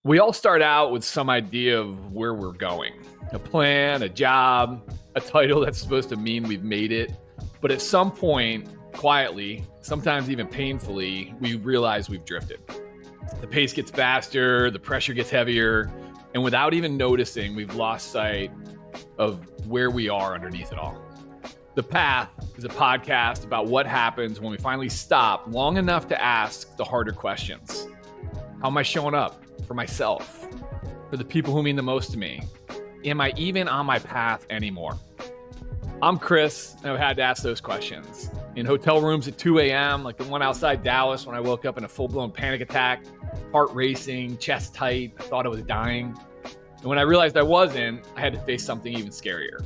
We all start out with some idea of where we're going, a plan, a job, a title that's supposed to mean we've made it. But at some point, quietly, sometimes even painfully, we realize we've drifted. The pace gets faster, the pressure gets heavier, and without even noticing, we've lost sight of where we are underneath it all. The Path is a podcast about what happens when we finally stop long enough to ask the harder questions. How am I showing up for myself, for the people who mean the most to me? Am I even on my path anymore? I'm Chris, and I've had to ask those questions. In hotel rooms at 2 a.m., like the one outside Dallas when I woke up in a full-blown panic attack, heart racing, chest tight, I thought I was dying. And when I realized I wasn't, I had to face something even scarier.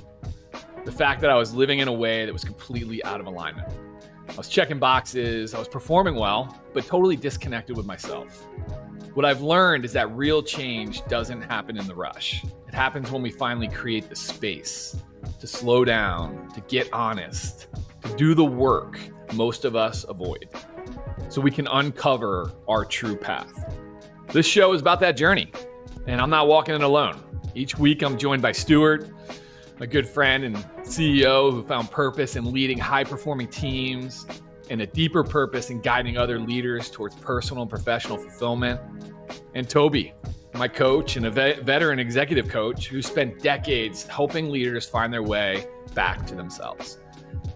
The fact that I was living in a way that was completely out of alignment. I was checking boxes, I was performing well, but totally disconnected with myself. What I've learned is that real change doesn't happen in the rush. It happens when we finally create the space to slow down, to get honest, to do the work most of us avoid, so we can uncover our true path. This show is about that journey, and I'm not walking it alone. Each week I'm joined by Stuart, my good friend and CEO who found purpose in leading high-performing teams and a deeper purpose in guiding other leaders towards personal and professional fulfillment. And Toby, my coach and a veteran executive coach who spent decades helping leaders find their way back to themselves.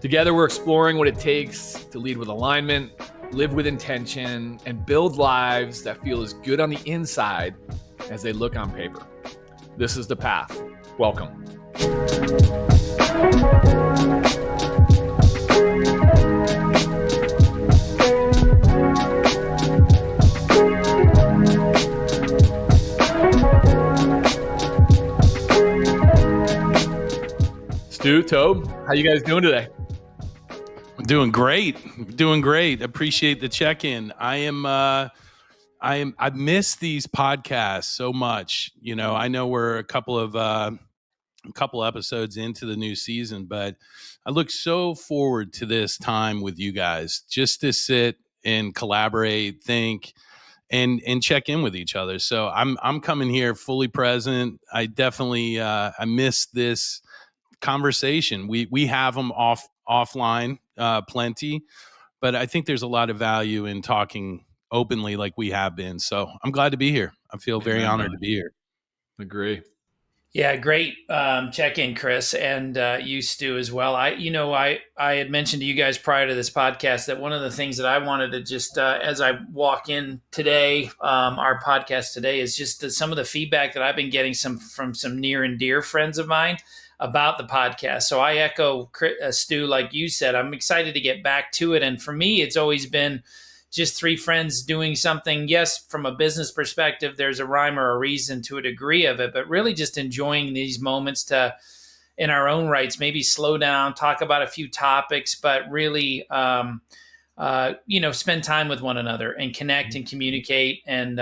Together, we're exploring what it takes to lead with alignment, live with intention, and build lives that feel as good on the inside as they look on paper. This is The Path. Welcome. Stu, Toby, how you guys doing today? I'm doing great. Appreciate the check-in. I miss these podcasts so much. You know, I know we're a couple episodes into the new season, but I look so forward to this time with you guys, just to sit and collaborate, think, and check in with each other. So I'm coming here fully present. I definitely I miss this conversation. We have them offline plenty, but I think there's a lot of value in talking openly like we have been. So I'm glad to be here. I feel very honored to be here. Agree. Yeah, great check-in, Chris, and you, Stu, as well. I had mentioned to you guys prior to this podcast that one of the things that I wanted to just, as I walk in today, our podcast today, is just some of the feedback that I've been getting from some near and dear friends of mine about the podcast. So I echo Stu, like you said. I'm excited to get back to it, and for me, it's always been just three friends doing something. Yes, from a business perspective, there's a rhyme or a reason to a degree of it, but really just enjoying these moments to, in our own rights, maybe slow down, talk about a few topics, but really, spend time with one another and connect and communicate and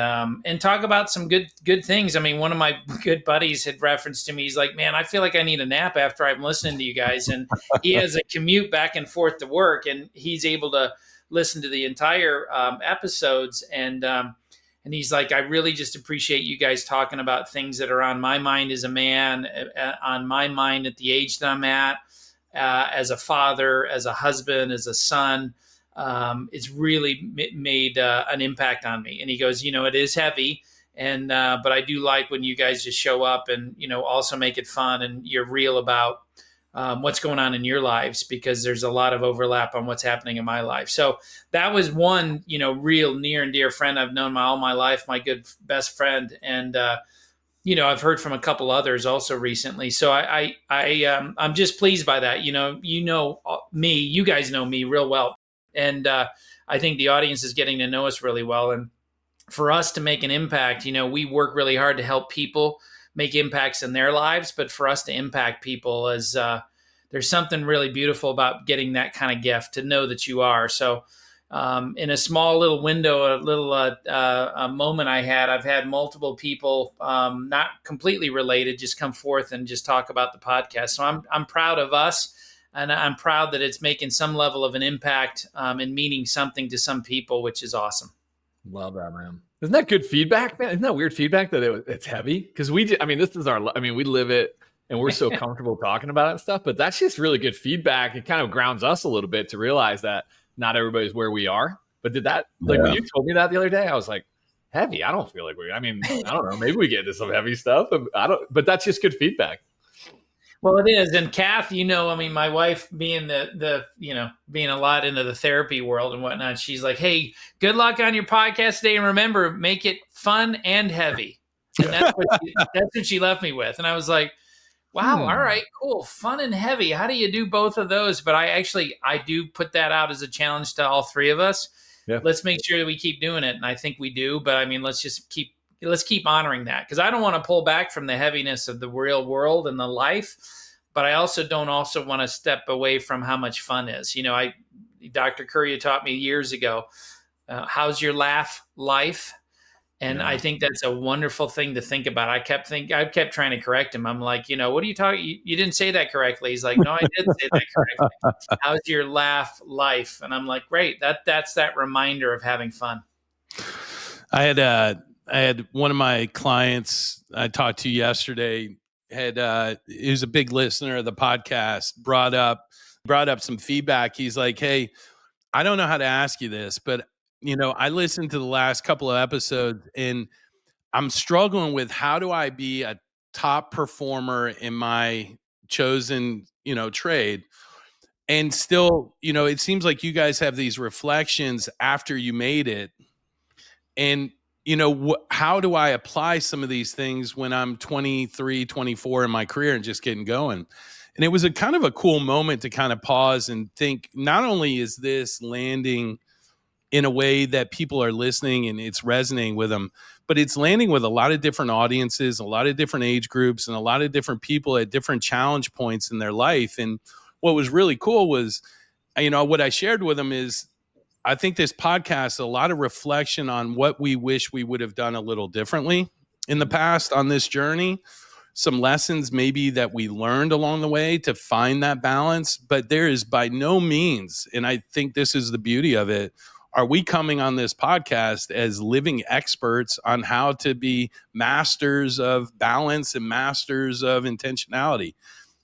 talk about some good things. I mean, one of my good buddies had referenced to me. He's like, "Man, I feel like I need a nap after I'm listening to you guys." And he has a commute back and forth to work, and he's able to listen to the entire episodes, and he's like, I really just appreciate you guys talking about things that are on my mind as a man, on my mind at the age that I'm at, as a father, as a husband, as a son. It's really made an impact on me. And he goes, it is heavy, and but I do like when you guys just show up and also make it fun, and you're real about what's going on in your lives, because there's a lot of overlap on what's happening in my life. So that was one, real near and dear friend I've known all my life, my good best friend. And, I've heard from a couple others also recently. So I'm just pleased by that. Me, you guys know me real well. And I think the audience is getting to know us really well. And for us to make an impact, we work really hard to help people make impacts in their lives, but for us to impact people is there's something really beautiful about getting that kind of gift, to know that you are. So in a small little window, a moment I've had multiple people, not completely related, just come forth and just talk about the podcast. So I'm proud of us, and I'm proud that it's making some level of an impact and meaning something to some people, which is awesome. Love that, man. Isn't that good feedback, man? Isn't that weird feedback that it's heavy? Because this is we live it and we're so comfortable talking about it and stuff, but that's just really good feedback. It kind of grounds us a little bit to realize that not everybody's where we are. But when you told me that the other day, I was like, heavy? I don't feel like I don't know. Maybe we get into some heavy stuff, but that's just good feedback. Well, it is. And Kath, my wife being being a lot into the therapy world and whatnot, she's like, hey, good luck on your podcast today. And remember, make it fun and heavy. And that's what she left me with. And I was like, wow, all right, cool. Fun and heavy. How do you do both of those? But I do put that out as a challenge to all three of us. Yeah. Let's make sure that we keep doing it. And I think we do. But let's keep honoring that, because I don't want to pull back from the heaviness of the real world and the life, but I also don't want to step away from how much fun is. Dr. Curry taught me years ago, how's your laugh life? And yeah. I think that's a wonderful thing to think about. I kept trying to correct him. I'm like, what are you talking? You didn't say that correctly. He's like, no, I did say that correctly. How's your laugh life? And I'm like, great. That's that reminder of having fun. I had one of my clients I talked to yesterday he was a big listener of the podcast, brought up some feedback. He's like, hey, I don't know how to ask you this, but I listened to the last couple of episodes and I'm struggling with how do I be a top performer in my chosen, trade. And still, it seems like you guys have these reflections after you made it. And, how do I apply some of these things when I'm 23, 24 in my career and just getting going? And it was a kind of a cool moment to kind of pause and think, not only is this landing in a way that people are listening and it's resonating with them, but it's landing with a lot of different audiences, a lot of different age groups, and a lot of different people at different challenge points in their life. And what was really cool was, what I shared with them is, I think this podcast, a lot of reflection on what we wish we would have done a little differently in the past on this journey. Some lessons maybe that we learned along the way to find that balance, but there is by no means, and I think this is the beauty of it, are we coming on this podcast as living experts on how to be masters of balance and masters of intentionality.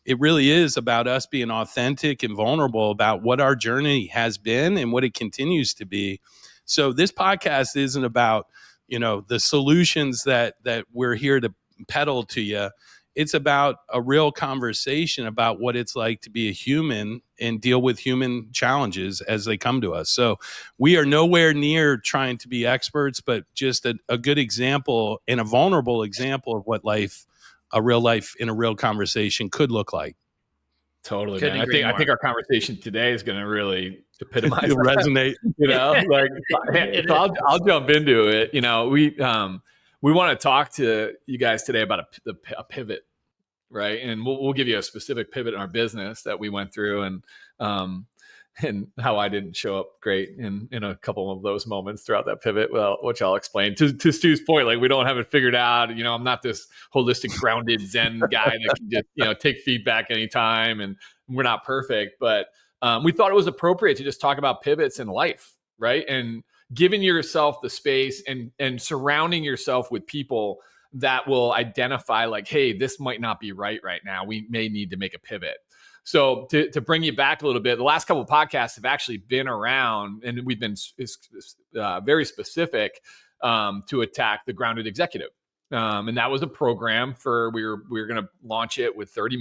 It really is about us being authentic and vulnerable about what our journey has been and what it continues to be. So this podcast isn't about, the solutions that we're here to peddle to you. It's about a real conversation about what it's like to be a human and deal with human challenges as they come to us. So we are nowhere near trying to be experts, but just a good example and a vulnerable example of what a real life in a real conversation could look like. Totally, man. I think our conversation today is going to really epitomize resonate. So I'll jump into it. We want to talk to you guys today about a pivot, right? And we'll give you a specific pivot in our business that we went through, and how I didn't show up great in a couple of those moments throughout that pivot. Well, which I'll explain. To Stu's point, we don't have it figured out. I'm not this holistic, grounded Zen guy that can just take feedback anytime, and we're not perfect. But we thought it was appropriate to just talk about pivots in life, right? And giving yourself the space and surrounding yourself with people that will identify hey, this might not be right now. We may need to make a pivot. So to bring you back a little bit, the last couple of podcasts have actually been around, and we've been very specific to attack the grounded executive. And that was a program we were going to launch it with 30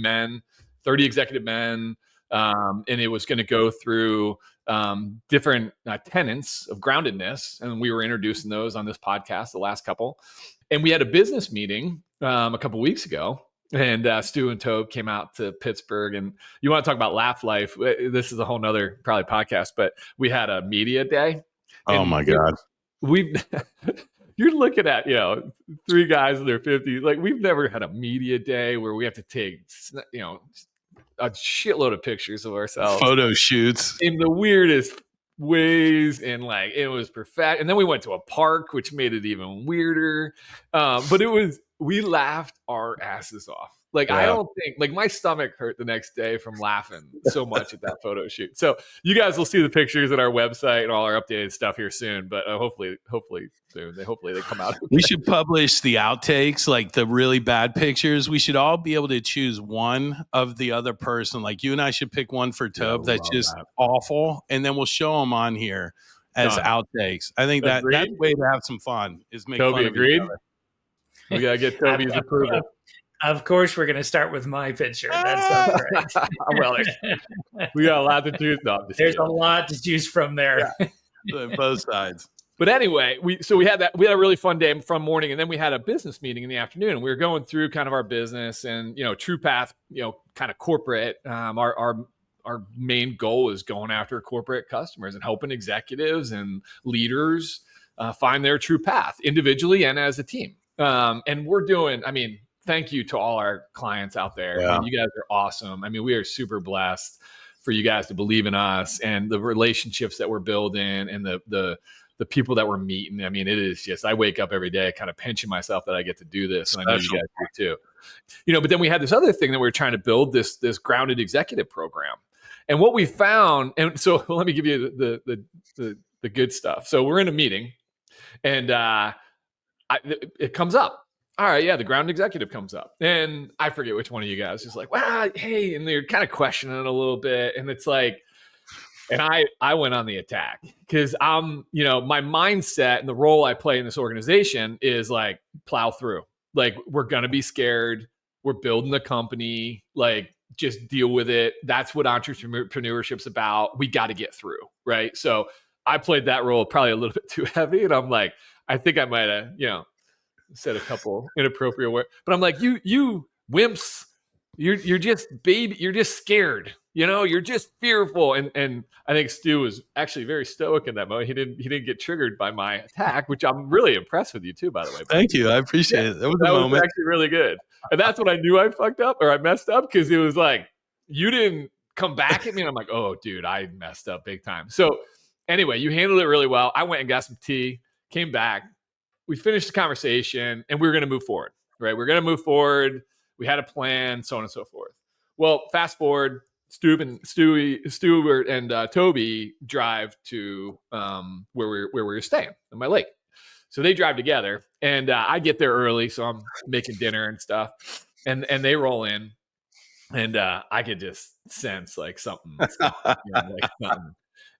executive men. And it was going to go through different tenets of groundedness. And we were introducing those on this podcast, the last couple. And we had a business meeting a couple weeks ago. And Stu and Toby came out to Pittsburgh, and you want to talk about laugh life. This is a whole nother probably podcast, but we had a media day. Oh my God. You're looking at, three guys in their 50s. We've never had a media day where we have to take, a shitload of pictures of ourselves. Photo shoots. In the weirdest ways, and it was perfect. And then we went to a park, which made it even weirder. But it was we laughed our asses off. Like, I don't think, like, my stomach hurt the next day from laughing so much at that photo shoot. So you guys will see the pictures at our website and all our updated stuff here soon, but hopefully soon. Hopefully they come out. Okay. We should publish the outtakes, like the really bad pictures. We should all be able to choose one of the other person. Like you and I should pick one for Tobe that's just awful, and then we'll show them on here as outtakes. I think that's the way to have some fun, is make Toby fun of each other. We gotta get Toby's approval. Of course, we're going to start with my picture. That's great. Well, we got a lot to choose. No, there's a lot to choose from there. Yeah. Both sides. But anyway, we had a really fun day from morning, and then we had a business meeting in the afternoon, and we were going through kind of our business and, TruePath, kind of corporate. Our main goal is going after corporate customers and helping executives and leaders find their true path individually and as a team. And we're doing, thank you to all our clients out there. Yeah. You guys are awesome. We are super blessed for you guys to believe in us and the relationships that we're building and the people that we're meeting. It is just, I wake up every day kind of pinching myself that I get to do this. And I know you guys do too. But then we had this other thing that we were trying to build, this grounded executive program. And what we found, and so let me give you the good stuff. So we're in a meeting and it comes up. All right, yeah, the ground executive comes up. And I forget which one of you guys is like, wow, hey, and they're kind of questioning it a little bit. And it's like, and I went on the attack because my mindset and the role I play in this organization is like plow through. Like, we're going to be scared. We're building the company. Like, just deal with it. That's what entrepreneurship's about. We got to get through. Right. So I played that role probably a little bit too heavy. And I'm like, I think I might have, said a couple inappropriate words, but I'm like, you wimps, you're just baby. You're just scared. You're just fearful. And I think Stu was actually very stoic in that moment. He didn't get triggered by my attack, which I'm really impressed with you too, by the way. Thank you. I appreciate it. That was a moment. Actually really good. And that's when I knew I fucked up or I messed up, because it was like, you didn't come back at me. And I'm like, oh dude, I messed up big time. So anyway, you handled it really well. I went and got some tea, came back. We finished the conversation and we were going to move forward, right? We're going to move forward. We had a plan, so on and so forth. Well, fast forward, Stuart and Toby drive to where we were staying on my lake. So they drive together and I get there early. So I'm making dinner and stuff and they roll in and I could just sense like something.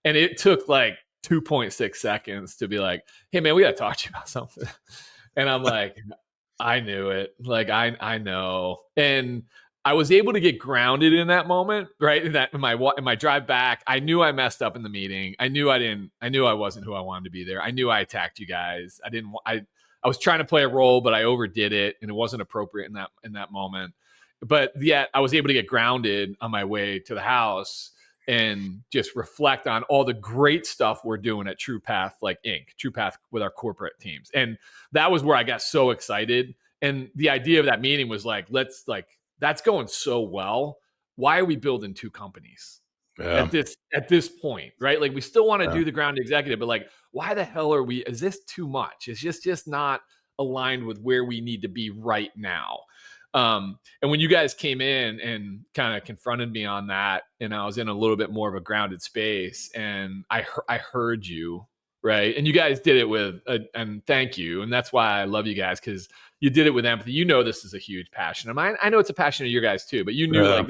And it took like 2.6 seconds to be like, hey man, we got to talk to you about something. And I'm like, I knew it. Like, I know. And I was able to get grounded in that moment, right? In my drive back, I knew I messed up in the meeting. I knew I wasn't who I wanted to be there. I knew I attacked you guys. I was trying to play a role, but I overdid it and it wasn't appropriate in that moment. But yet I was able to get grounded on my way to the house and just reflect on all the great stuff we're doing at TruePath, like Inc., TruePath with our corporate teams. And that was where I got so excited. And the idea of that meeting was like, that's going so well. Why are we building two companies at this point, right? Like, we still want to do the ground executive, but like, why the hell is this too much? It's just not aligned with where we need to be right now. And when you guys came in and kind of confronted me on that, and I was in a little bit more of a grounded space, and I heard you, right? And you guys did it with, and thank you. And that's why I love you guys, because you did it with empathy. This is a huge passion of mine. I know it's a passion of your guys too, but you knew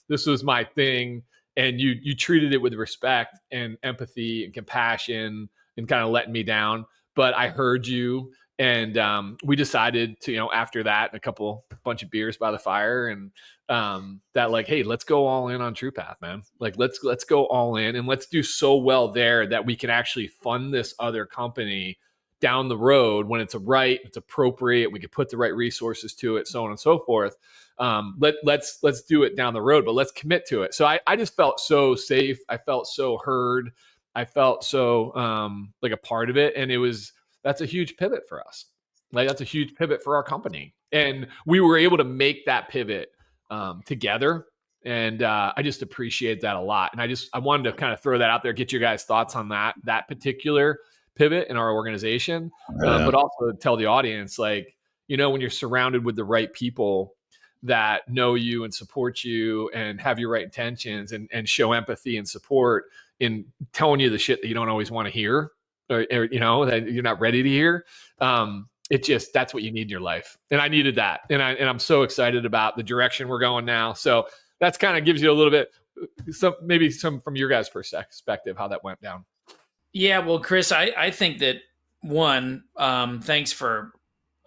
this was my thing. And you treated it with respect and empathy and compassion and kind of letting me down. But I heard you. And we decided to, after that, a bunch of beers by the fire, and that like, hey, let's go all in on TruePath, man. Like, let's go all in and let's do so well there that we can actually fund this other company down the road when it's it's appropriate. We can put the right resources to it, so on and so forth. Let's do it down the road, but let's commit to it. So I just felt so safe. I felt so heard. I felt so like a part of it, and that's a huge pivot for us. Like, that's a huge pivot for our company. And we were able to make that pivot together. And I just appreciate that a lot. And I wanted to kind of throw that out there, get your guys' thoughts on that particular pivot in our organization, but also tell the audience, like, when you're surrounded with the right people that know you and support you and have your right intentions and show empathy and support in telling you the shit that you don't always want to hear, or that you're not ready to hear. That's what you need in your life. And I needed that. And I'm so excited about the direction we're going now. So that's kind of gives you a little bit, maybe some from your guys' perspective, how that went down. Yeah, well, Chris, I think that one, thanks for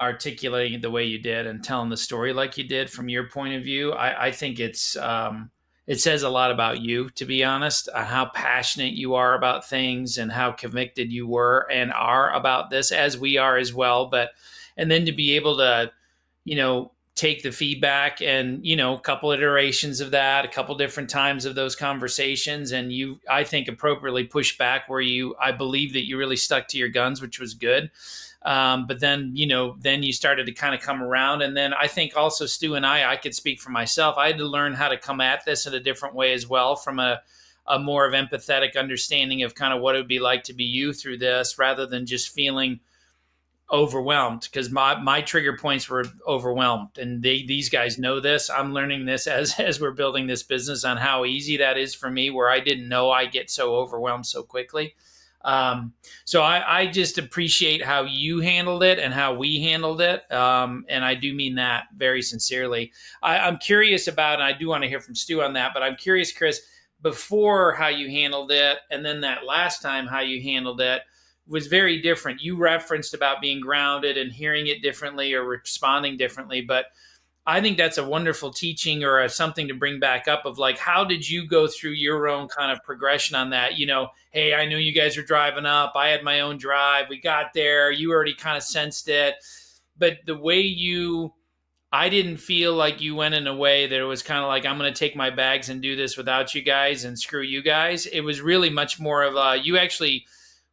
articulating it the way you did and telling the story like you did from your point of view. I think it says a lot about you, to be honest, how passionate you are about things and how convicted you were and are about this, as we are as well. And then to be able to, take the feedback and, a couple iterations of that, a couple different times of those conversations. And you, I think, appropriately pushed back where I believe that you really stuck to your guns, which was good. But then, then you started to kind of come around. And then I think also Stu and I could speak for myself. I had to learn how to come at this in a different way as well, from a more of empathetic understanding of kind of what it would be like to be you through this, rather than just feeling overwhelmed, because my trigger points were overwhelmed, and these guys know this. I'm learning this as we're building this business on how easy that is for me, where I didn't know I get so overwhelmed so quickly. So I just appreciate how you handled it and how we handled it. And I do mean that very sincerely. I'm curious about, and I do want to hear from Stu on that, but I'm curious, Chris, before how you handled it, and then that last time how you handled it was very different. You referenced about being grounded and hearing it differently or responding differently, but I think that's a wonderful teaching or something to bring back up of like, how did you go through your own kind of progression on that? Hey, I knew you guys were driving up. I had my own drive. We got there. You already kind of sensed it. But the way I didn't feel like you went in a way that it was kind of like, I'm going to take my bags and do this without you guys and screw you guys. It was really much more of you actually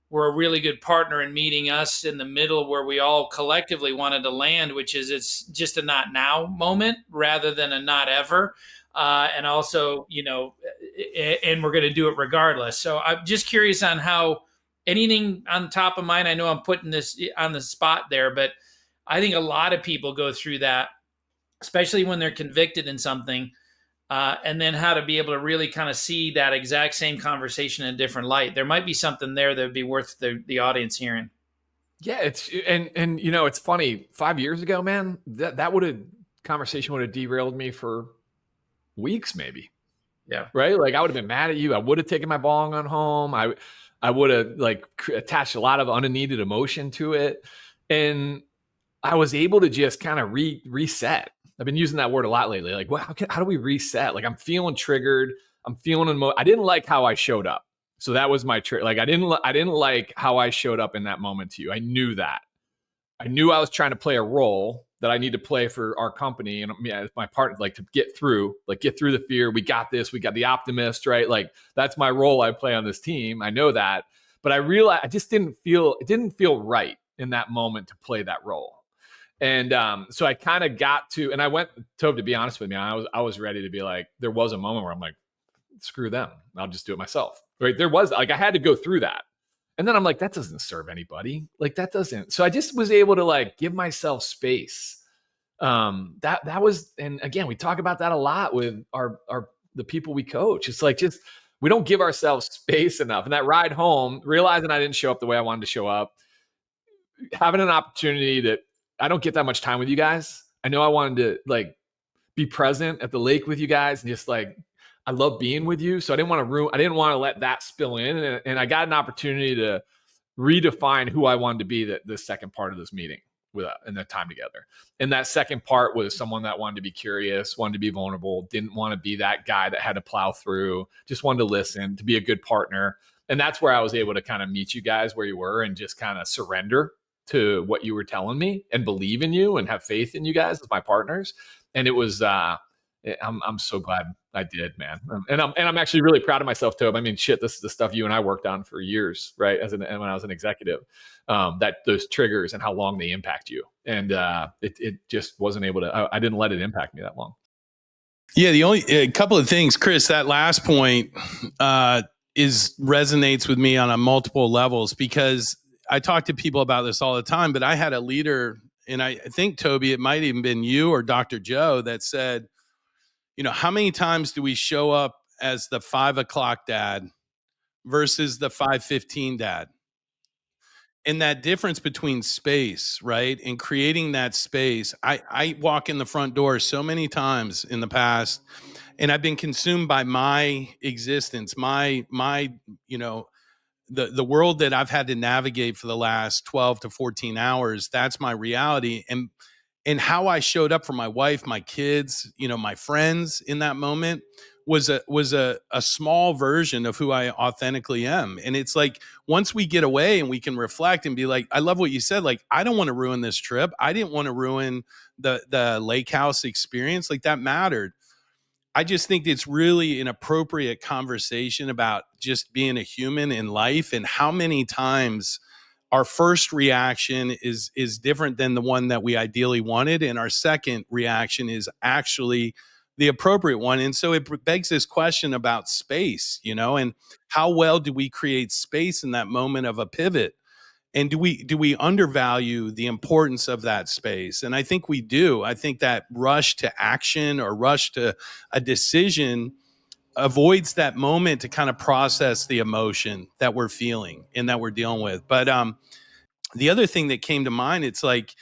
were a really good partner in meeting us in the middle where we all collectively wanted to land, which is it's just a not now moment rather than a not ever. And also, and we're going to do it regardless. So I'm just curious on how anything on top of mind. I know I'm putting this on the spot there, but I think a lot of people go through that, especially when they're convicted in something. And then how to be able to really kind of see that exact same conversation in a different light. There might be something there that would be worth the audience hearing. Yeah, it's funny. 5 years ago, man, that conversation would have derailed me for weeks, maybe. Yeah. Right. Like I would have been mad at you. I would have taken my ball on home. I would have attached a lot of unneeded emotion to it, and I was able to just kind of reset. I've been using that word a lot lately. Like, how do we reset? Like, I'm feeling triggered. I'm feeling I didn't like how I showed up. So that was my trick. Like, I didn't like how I showed up in that moment to you. I knew that. I knew I was trying to play a role that I need to play for our company and my partner, like to get through the fear. We got this. We got the optimist, right? Like that's my role I play on this team. I know that, but I realized it didn't feel right in that moment to play that role. And so I kind of got to, and I went, Toby, to be honest with me, I was ready to be like, there was a moment where I'm like, screw them. I'll just do it myself. Right. There was I had to go through that. And then I'm like, that doesn't serve anybody. Like that doesn't. So I just was able to give myself space. That was, and again, we talk about that a lot with the people we coach. It's like, we don't give ourselves space enough. And that ride home, realizing I didn't show up the way I wanted to show up, having an opportunity that I don't get that much time with you guys. I know I wanted to be present at the lake with you guys and just I love being with you. So I didn't want to let that spill in. And I got an opportunity to redefine who I wanted to be the second part of this meeting and that time together. And that second part was someone that wanted to be curious, wanted to be vulnerable, didn't want to be that guy that had to plow through, just wanted to listen, to be a good partner. And that's where I was able to kind of meet you guys where you were and just kind of surrender to what you were telling me and believe in you and have faith in you guys as my partners. And it was, I'm so glad I did, man. And I'm actually really proud of myself, Toby. I mean, shit, this is the stuff you and I worked on for years, right? When I was an executive, that those triggers and how long they impact you. And it just wasn't able to, I didn't let it impact me that long. Yeah. The only a couple of things, Chris, that last point resonates with me on a multiple levels, because I talk to people about this all the time, but I had a leader And I think, Toby, it might even been you or Dr. Joe that said, how many times do we show up as the 5 o'clock dad versus the 5:15 dad? And that difference between space, right? And creating that space. I walk in the front door so many times in the past, and I've been consumed by my existence, my the world that I've had to navigate for the last 12 to 14 hours. That's my reality. And how I showed up for my wife, my kids, my friends in that moment was a small version of who I authentically am. And it's like, once we get away and we can reflect and be like, I love what you said. Like, I don't want to ruin this trip. I didn't want to ruin the lake house experience. Like, that mattered. I just think it's really an appropriate conversation about just being a human in life, and how many times our first reaction is different than the one that we ideally wanted, and our second reaction is actually the appropriate one. And so it begs this question about space, and how well do we create space in that moment of a pivot? And do we undervalue the importance of that space? And I think we do. I think that rush to action or rush to a decision avoids that moment to kind of process the emotion that we're feeling and that we're dealing with. But the other thing that came to mind, it's like,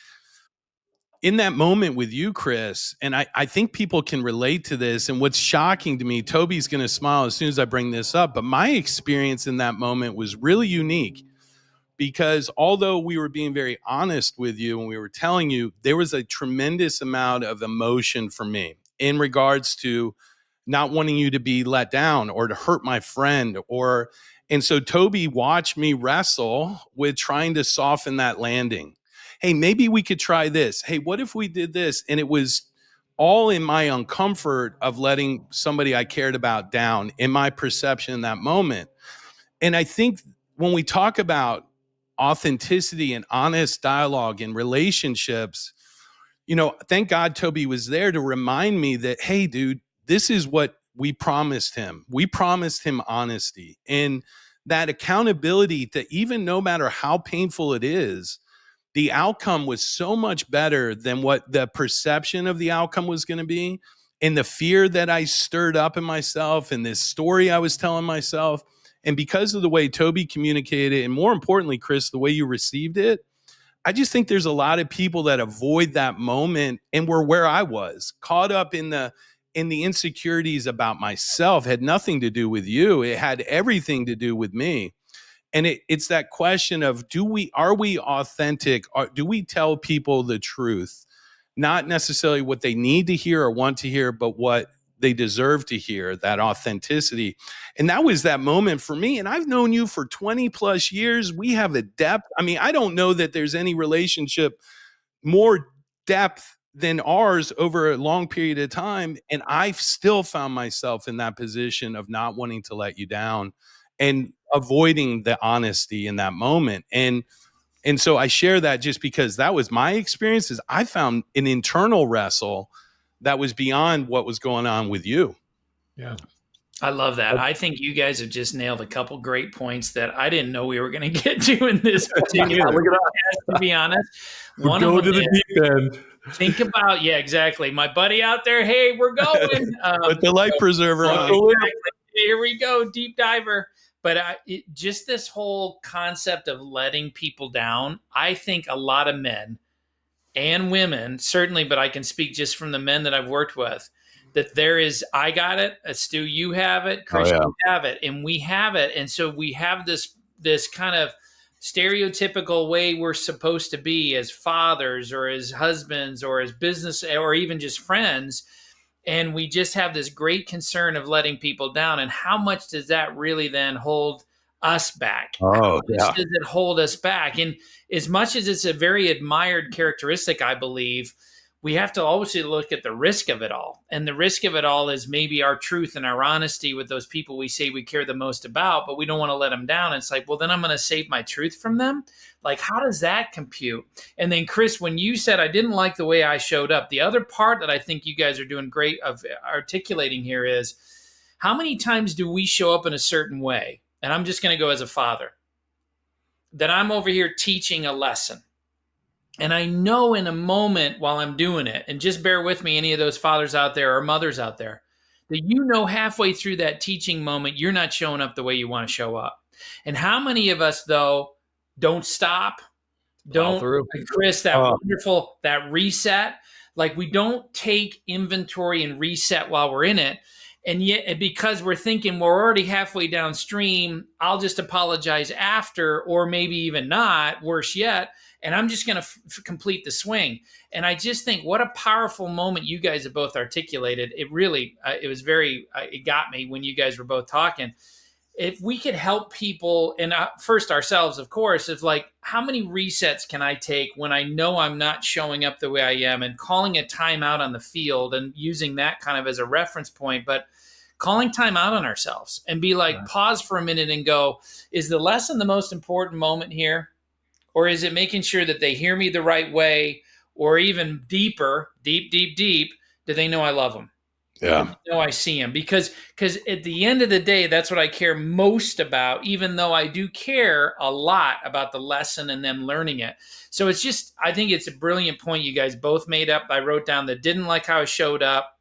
in that moment with you, Chris, and I think people can relate to this. And what's shocking to me, Toby's going to smile as soon as I bring this up, but my experience in that moment was really unique, because although we were being very honest with you and we were telling you, there was a tremendous amount of emotion for me in regards to not wanting you to be let down or to hurt my friend. And so Toby watched me wrestle with trying to soften that landing. Hey, maybe we could try this. Hey, what if we did this? And it was all in my uncomfort of letting somebody I cared about down in my perception in that moment. And I think when we talk about authenticity and honest dialogue in relationships, thank God Toby was there to remind me that, hey, dude, this is what we promised him. We promised him honesty and that accountability, to even, no matter how painful it is, the outcome was so much better than what the perception of the outcome was going to be. And the fear that I stirred up in myself and this story I was telling myself. And because of the way Toby communicated, and more importantly, Chris, the way you received it, I just think there's a lot of people that avoid that moment and were where I was, caught up in the insecurities about myself. Had nothing to do with you. It had everything to do with me. And it's that question of, are we authentic? Do we tell people the truth? Not necessarily what they need to hear or want to hear, but what they deserve to hear, that authenticity. And that was that moment for me. And I've known you for 20 plus years. We have a depth. I mean, I don't know that there's any relationship more depth than ours over a long period of time. And I've still found myself in that position of not wanting to let you down and avoiding the honesty in that moment. And so I share that just because that was my experience. Is I found an internal wrestle that was beyond what was going on with you. Yeah. I love that. I think you guys have just nailed a couple great points that I didn't know we were going to get to in this particular podcast, to be honest. One of them to the deep end. Think about, yeah, exactly. My buddy out there, hey, we're going. With the life preserver on. Exactly. Here we go, deep diver. But just this whole concept of letting people down, I think a lot of men and women, certainly, but I can speak just from the men that I've worked with, that there is, I got it, Stu, you have it, Chris, you have it, and we have it. And so we have this kind of stereotypical way we're supposed to be as fathers or as husbands or as business or even just friends. And we just have this great concern of letting people down. And how much does that really then hold us back? How much does it hold us back? And as much as it's a very admired characteristic, I believe, we have to always look at the risk of it all. And the risk of it all is maybe our truth and our honesty with those people we say we care the most about, but we don't want to let them down. It's like, well, then I'm going to save my truth from them. Like, how does that compute? And then, Chris, when you said I didn't like the way I showed up, the other part that I think you guys are doing great of articulating here is, how many times do we show up in a certain way? And I'm just going to go as a father, that I'm over here teaching a lesson. And I know in a moment while I'm doing it, and just bear with me, any of those fathers out there or mothers out there, that halfway through that teaching moment, you're not showing up the way you want to show up. And how many of us, though, don't stop, Plow don't, through. Chris, that wonderful, that reset, like we don't take inventory and reset while we're in it. And yet, because we're thinking we're already halfway downstream, I'll just apologize after, or maybe even not, worse yet, and I'm just going to complete the swing. And I just think what a powerful moment you guys have both articulated. It really, it was very, it got me when you guys were both talking. If we could help people, and first ourselves, of course, is like, how many resets can I take when I know I'm not showing up the way I am, and calling a timeout on the field and using that kind of as a reference point, but calling time out on ourselves and be like, pause for a minute and go, is the lesson the most important moment here? Or is it making sure that they hear me the right way? Or even deeper, deep, do they know I love them? Yeah. No, I see him, because at the end of the day, that's what I care most about, even though I do care a lot about the lesson and them learning it. So it's just, I think it's a brilliant point you guys both made up. I wrote down that didn't like how I showed up.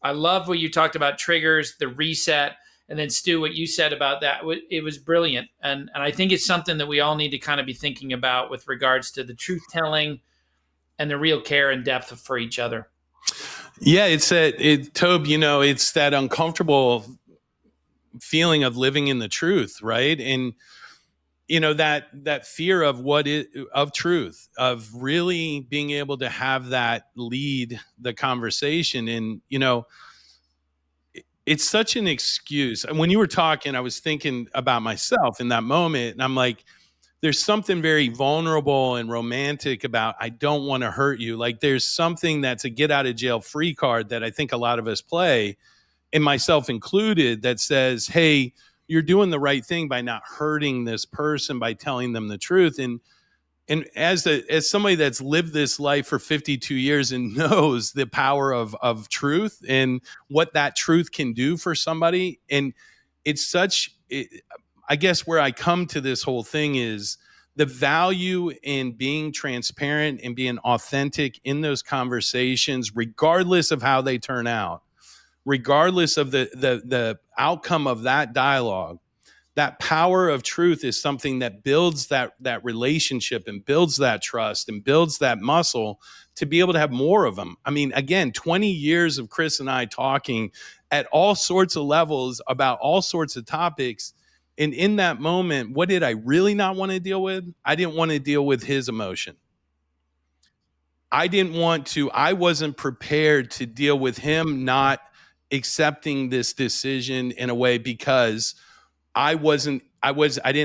I love what you talked about, triggers, the reset. And then Stu, what you said about that, it was brilliant. And I think it's something that we all need to kind of be thinking about with regards to the truth telling and the real care and depth for each other. Yeah, Toby, it's that uncomfortable feeling of living in the truth, right? And that fear of of truth, of really being able to have that lead the conversation. And it's such an excuse. And when you were talking, I was thinking about myself in that moment, and I'm like, there's something very vulnerable and romantic about, I don't want to hurt you. Like there's something that's a get out of jail free card that I think a lot of us play, and myself included, that says, hey, you're doing the right thing by not hurting this person, by telling them the truth. And as somebody that's lived this life for 52 years and knows the power of truth and what that truth can do for somebody, and I guess where I come to this whole thing is the value in being transparent and being authentic in those conversations, regardless of how they turn out, regardless of the outcome of that dialogue. That power of truth is something that builds that relationship and builds that trust and builds that muscle to be able to have more of them. I mean, again, 20 years of Chris and I talking at all sorts of levels about all sorts of topics. And in that moment, what did I really not want to deal with? I didn't want to deal with his emotion. I wasn't prepared to deal with him not accepting this decision in a way, because I didn't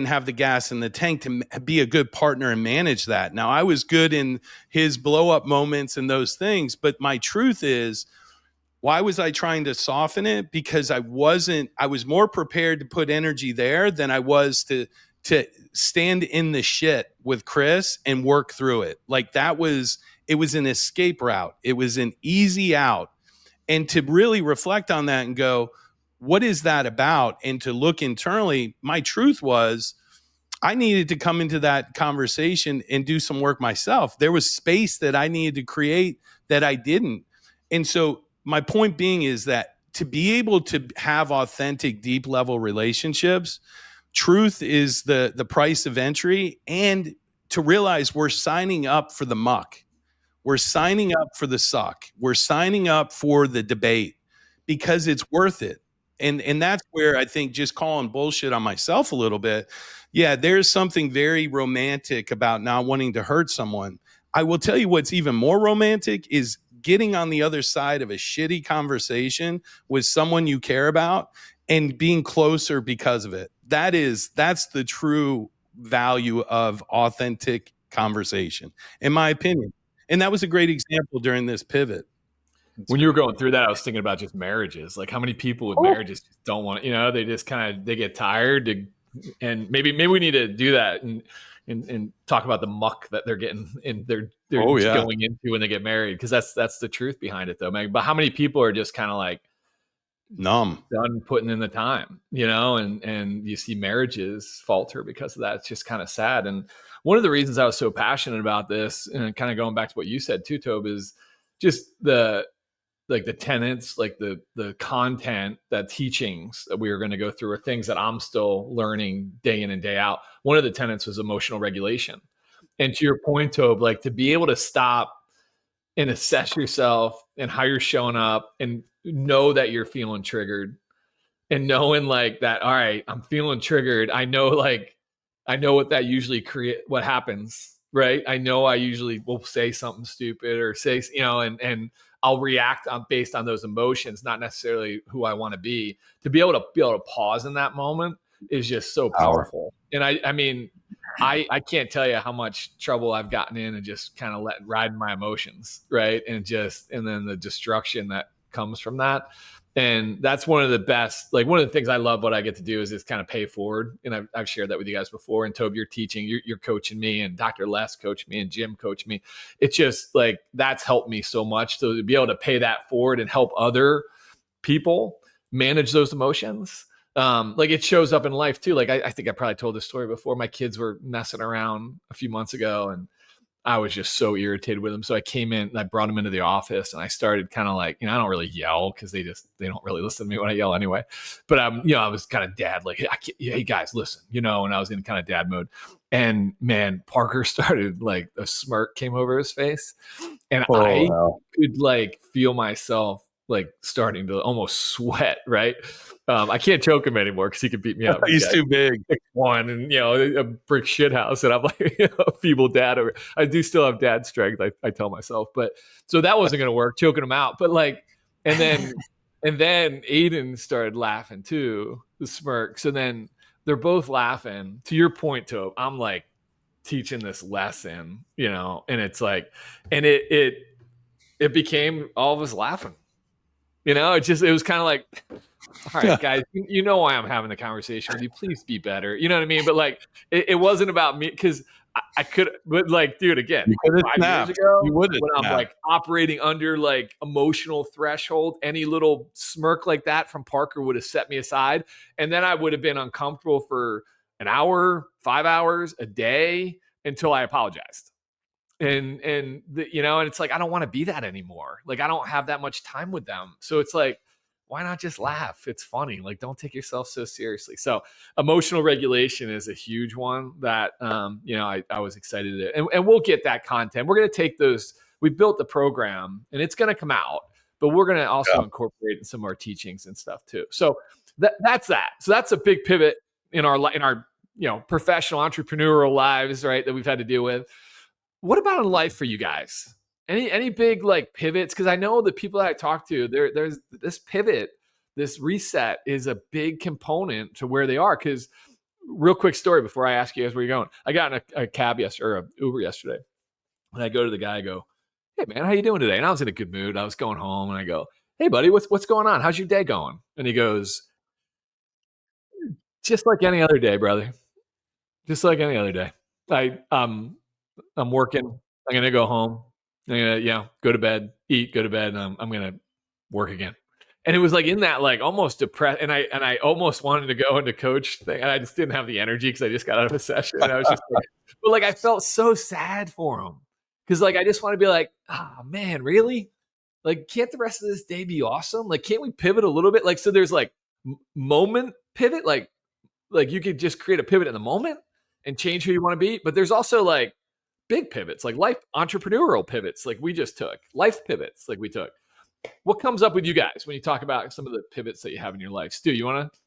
have the gas in the tank to be a good partner and manage that. Now, I was good in his blow up moments and those things, but my truth is, why was I trying to soften it? Because I was more prepared to put energy there than I was to stand in the shit with Chris and work through it. Like it was an escape route. It was an easy out. And to really reflect on that and go, what is that about? And to look internally, my truth was, I needed to come into that conversation and do some work myself. There was space that I needed to create that I didn't. And so my point being is that to be able to have authentic, deep level relationships, truth is the price of entry. And to realize we're signing up for the muck. We're signing up for the suck. We're signing up for the debate because it's worth it. And that's where I think, just calling bullshit on myself a little bit. Yeah, there's something very romantic about not wanting to hurt someone. I will tell you what's even more romantic is getting on the other side of a shitty conversation with someone you care about and being closer because of it. That's the true value of authentic conversation, in my opinion. And that was a great example during this pivot. When you were going through that, I was thinking about just marriages. Like how many people with marriages just don't want to, they just they get tired and maybe we need to do that and talk about the muck that they're getting and they're going into when they get married. Cause that's the truth behind it though, man. But how many people are just kind of like, numb. done putting in the time, and you see marriages falter because of that. It's just kind of sad. And one of the reasons I was so passionate about this, and kind of going back to what you said too, Tobe, is just the tenets, like the content, the teachings that we are going to go through are things that I'm still learning day in and day out. One of the tenets was emotional regulation. And to your point, Tobe, like to be able to stop and assess yourself and how you're showing up and know that you're feeling triggered, and knowing like that, all right, I'm feeling triggered. I know what that usually what happens, right? I know I usually will say something stupid or say, and I'll react based on those emotions, not necessarily who I want to be. To be able to pause in that moment is just so powerful. And I mean, I can't tell you how much trouble I've gotten in and just kind of letting ride my emotions, right? And then the destruction that comes from that. And that's one of the best, like one of the things I love what I get to do is just kind of pay forward. And I've shared that with you guys before. And Toby, you're teaching, you're coaching me, and Dr. Les coached me, and Jim coached me. It's just like, that's helped me so much. So to be able to pay that forward and help other people manage those emotions. Like it shows up in life too. Like I think I probably told this story before. My kids were messing around a few months ago, and I was just so irritated with them. So I came in and I brought them into the office, and I started kind of like, I don't really yell because they don't really listen to me when I yell anyway. But I was kind of dad, like, hey guys, listen, and I was in kind of dad mode. And man, Parker started, like, a smirk came over his face, and I could like feel myself like starting to almost sweat, right? I can't choke him anymore because he could beat me up. He's too big. One, and a brick shit house, and I'm like a feeble dad. I do still have dad strength, I tell myself, but so that wasn't going to work, choking him out. But like, and then Aiden started laughing too, the smirks, and then they're both laughing. To your point, Tobe, I'm like teaching this lesson, and it's like, and it became all of us laughing. It was kind of like, all right, guys, you know why I'm having the conversation with you. Please be better. You know what I mean? But like, it wasn't about me, because I could, but like, dude, again, 5 years ago, when I'm like operating under like emotional threshold, any little smirk like that from Parker would have set me aside. And then I would have been uncomfortable for an hour, 5 hours, a day, until I apologized. And it's like, I don't want to be that anymore. Like, I don't have that much time with them. So it's like, why not just laugh? It's funny. Like, don't take yourself so seriously. So emotional regulation is a huge one that, I was excited to, and we'll get that content. We're going to take those. We built the program, and it's going to come out, but we're going to also incorporate in some of our teachings and stuff too. So that's that. So that's a big pivot in our professional entrepreneurial lives, right, that we've had to deal with. What about in life for you guys? Any big like pivots? Because I know the people that I talk to, there's this pivot, this reset is a big component to where they are. Because real quick story before I ask you guys where you're going. I got in a cab yesterday, or an Uber yesterday, and I go to the guy. I go, "Hey man, how you doing today?" And I was in a good mood. I was going home, and I go, "Hey buddy, what's going on? How's your day going?" And he goes, "Just like any other day, brother. Just like any other day. I'm working. I'm gonna go home. I'm gonna, go to bed, eat, go to bed, and I'm gonna work again." And it was like in that like almost depressed, and I almost wanted to go into coach thing, and I just didn't have the energy because I just got out of a session. And I was just like, but like I felt so sad for him, because like I just want to be like, oh man, really? Like, can't the rest of this day be awesome? Like, can't we pivot a little bit? Like, so there's like moment pivot, like you could just create a pivot in the moment and change who you want to be. But there's also like big pivots, like life entrepreneurial pivots, like we just took, life pivots, like we took. What comes up with you guys when you talk about some of the pivots that you have in your life? Stu, you want to?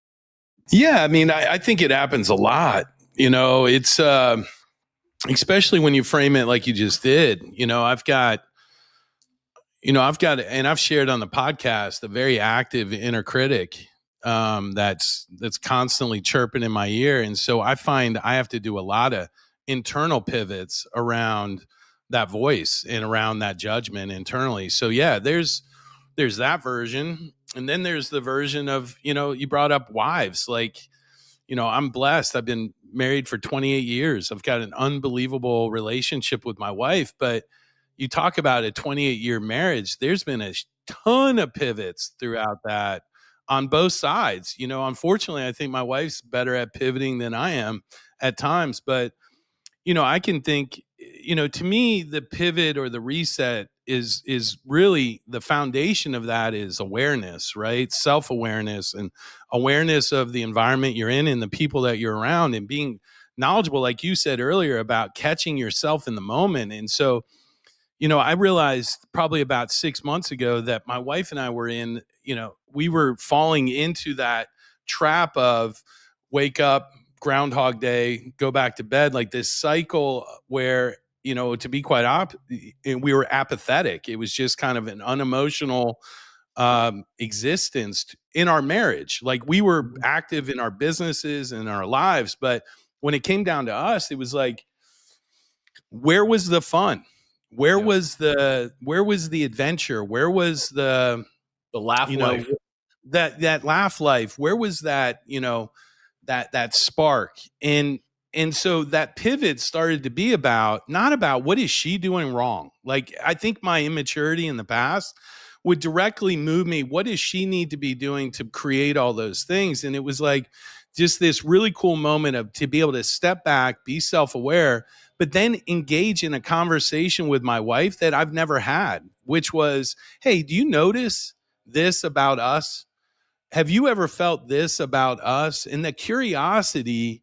Yeah, I mean, I think it happens a lot. It's especially when you frame it like you just did. I've got, and I've shared on the podcast, a very active inner critic that's constantly chirping in my ear. And so I find I have to do a lot of internal pivots around that voice and around that judgment internally. So yeah, there's that version. And then there's the version of, you brought up wives. Like, I'm blessed. I've been married for 28 years. I've got an unbelievable relationship with my wife, but you talk about a 28-year marriage, there's been a ton of pivots throughout that on both sides. Unfortunately, I think my wife's better at pivoting than I am at times, but I can think, to me, the pivot or the reset is really the foundation of that is awareness, right? Self-awareness and awareness of the environment you're in and the people that you're around, and being knowledgeable, like you said earlier, about catching yourself in the moment. And so, I realized probably about 6 months ago that my wife and I were we were falling into that trap of wake up, Groundhog Day, go back to bed, like this cycle where, to be quite we were apathetic. It was just kind of an unemotional existence in our marriage. Like we were active in our businesses and our lives, but when it came down to us, it was like, where was the fun? Where was the adventure? Where was the laugh life? That laugh life? Where was that, that spark? And so that pivot started to be not about what is she doing wrong. Like, I think my immaturity in the past would directly move me. What does she need to be doing to create all those things? And it was like just this really cool moment of to be able to step back, be self-aware, but then engage in a conversation with my wife that I've never had, which was, hey, do you notice this about us? Have you ever felt this about us? And the curiosity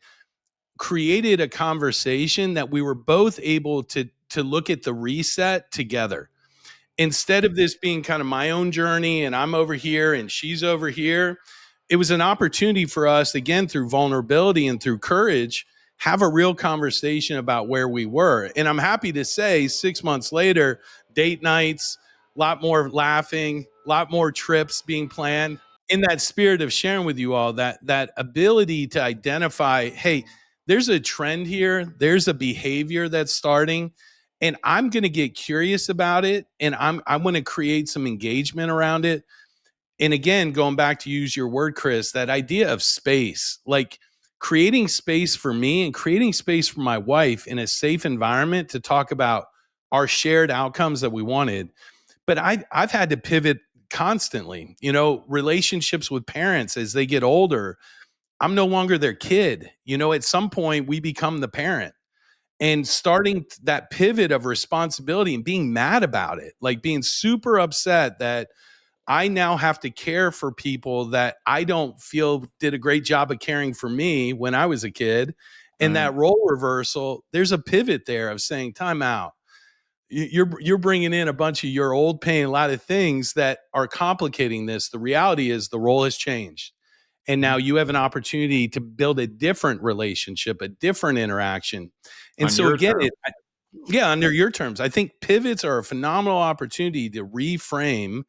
created a conversation that we were both able to look at the reset together. Instead of this being kind of my own journey and I'm over here and she's over here, it was an opportunity for us, again, through vulnerability and through courage, have a real conversation about where we were. And I'm happy to say 6 months later, date nights, a lot more laughing, a lot more trips being planned. In that spirit of sharing with you all that ability to identify, hey, there's a trend here, there's a behavior that's starting, and I'm going to get curious about it, and I'm going to create some engagement around it. And again, going back to use your word, Chris, that idea of space, like creating space for me and creating space for my wife in a safe environment to talk about our shared outcomes that we wanted. But I've had to pivot constantly, relationships with parents as they get older. I'm no longer their kid. At some point we become the parent, and starting that pivot of responsibility and being mad about it, like being super upset that I now have to care for people that I don't feel did a great job of caring for me when I was a kid. And that role reversal, there's a pivot there of saying, time out. You're bringing in a bunch of your old pain, a lot of things that are complicating this. The reality is the role has changed. And now you have an opportunity to build a different relationship, a different interaction. And so again, under your terms, I think pivots are a phenomenal opportunity to reframe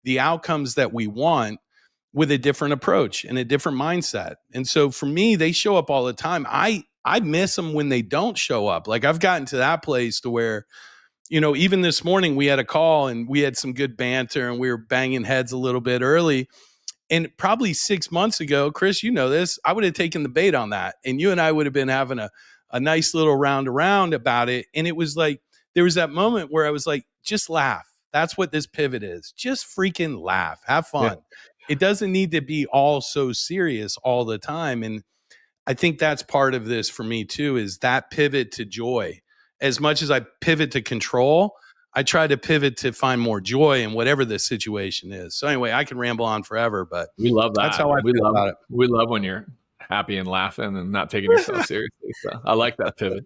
the outcomes that we want with a different approach and a different mindset. And so for me, they show up all the time. I miss them when they don't show up. Like I've gotten to that place to where, even this morning we had a call and we had some good banter and we were banging heads a little bit early. And probably 6 months ago, Chris, this, I would have taken the bait on that. And you and I would have been having a nice little round around about it. And it was like, there was that moment where I was like, just laugh. That's what this pivot is. Just freaking laugh, have fun. Yeah. It doesn't need to be all so serious all the time. And I think that's part of this for me too, is that pivot to joy. As much as I pivot to control, I try to pivot to find more joy in whatever the situation is. So anyway, I can ramble on forever, but we love that. That's how I feel about it. We love when you're happy and laughing and not taking yourself seriously. So I like that pivot.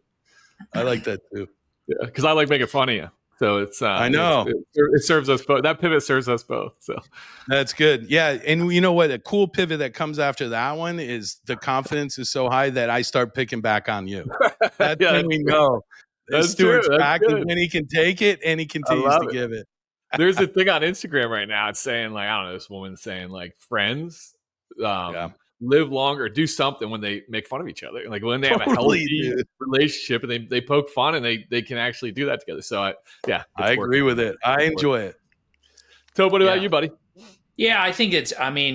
I like that too. Yeah, because I like making fun of you. So it's I know it serves us both. That pivot serves us both. So that's good. Yeah, and you know what? A cool pivot that comes after that one is the confidence is so high that I start picking back on you. That's when we know. That's Stuart's true. back is when he can take it and he continues to give it. There's a thing on Instagram right now. It's saying like, I don't know, this woman's saying like friends live longer, do something when they make fun of each other. Like when they have a healthy relationship and they poke fun and they can actually do that together. So I agree with it. I enjoy it. So what about you, buddy? Yeah, I think